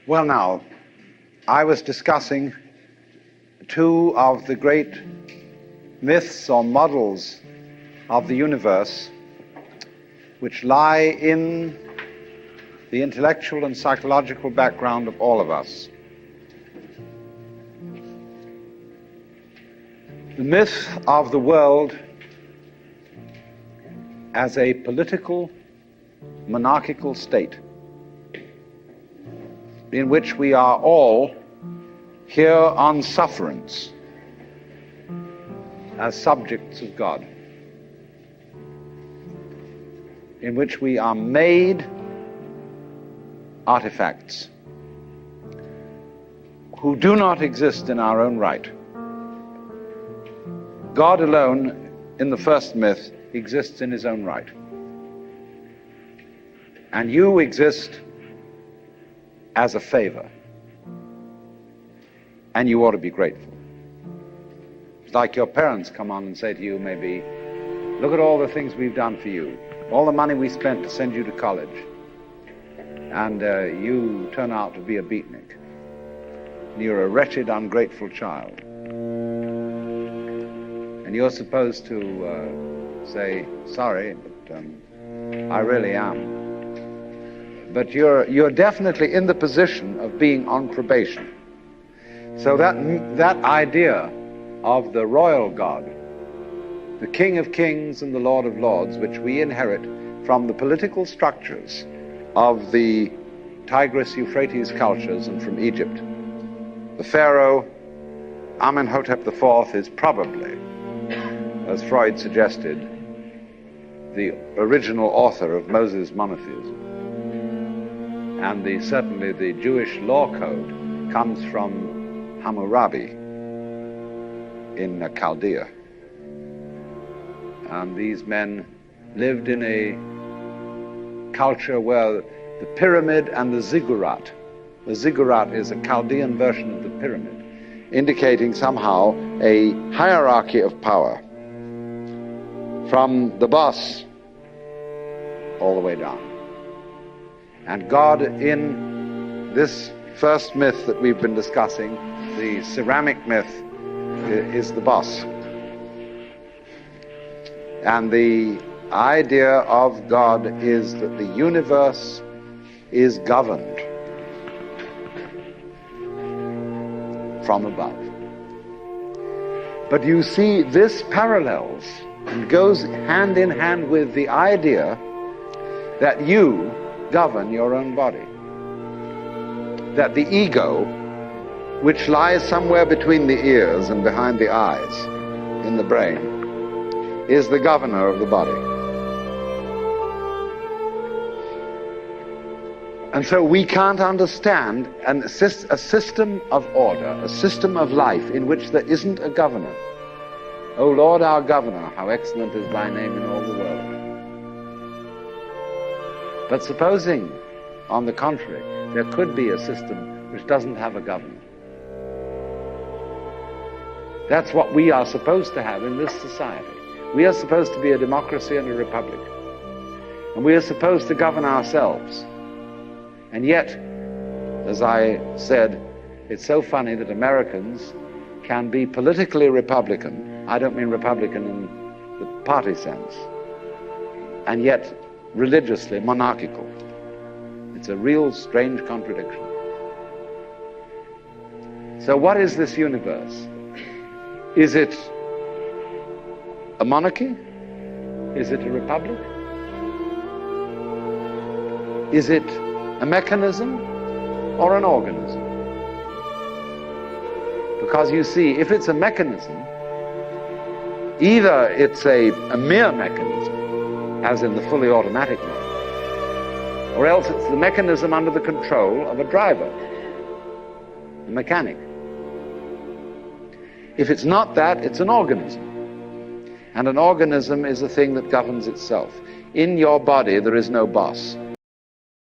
Well, now, I was discussing two of the great myths or models of the universe which lie in the intellectual and psychological background of all of us. The myth of the world as a political, monarchical state in which we are all here on sufferance as subjects of God, in which we are made artifacts who do not exist in our own right. God alone, in the first myth, exists in his own right. And you exist as a favor. And you ought to be grateful. It's like your parents come on and say to you, maybe, look at all the things we've done for you, all the money we spent to send you to college, and you turn out to be a beatnik. You're a wretched, ungrateful child. And you're supposed to say, sorry, but I really am. But you're definitely in the position of being on probation. So that idea of the royal God, the King of Kings and the Lord of Lords, which we inherit from the political structures of the Tigris-Euphrates cultures and from Egypt. The Pharaoh, Amenhotep IV, is probably, as Freud suggested, the original author of Moses monotheism. And certainly the Jewish law code comes from Hammurabi in Chaldea. And these men lived in a culture where the pyramid and the ziggurat is a Chaldean version of the pyramid, indicating somehow a hierarchy of power from the boss all the way down. And God, in this first myth that we've been discussing, the ceramic myth, is the boss. And the idea of God is that the universe is governed from above. But you see, this parallels and goes hand in hand with the idea that you govern your own body. That the ego, which lies somewhere between the ears and behind the eyes in the brain, is the governor of the body. And so we can't understand a system of order, a system of life in which there isn't a governor. O Lord, our governor, how excellent is thy name in all the world. But supposing, on the contrary, there could be a system which doesn't have a governor. That's what we are supposed to have in this society. We are supposed to be a democracy and a republic. And we are supposed to govern ourselves. And yet, as I said, it's so funny that Americans can be politically Republican. I don't mean Republican in the party sense. And yet, religiously monarchical. It's a real strange contradiction. So what is this universe? Is it a monarchy? Is it a republic? Is it a mechanism or an organism? Because you see, if it's a mechanism, either it's a mere mechanism, as in the fully automatic mode, or else it's the mechanism under the control of a driver, a mechanic. If it's not that, it's an organism. And an organism is a thing that governs itself. In your body, there is no boss.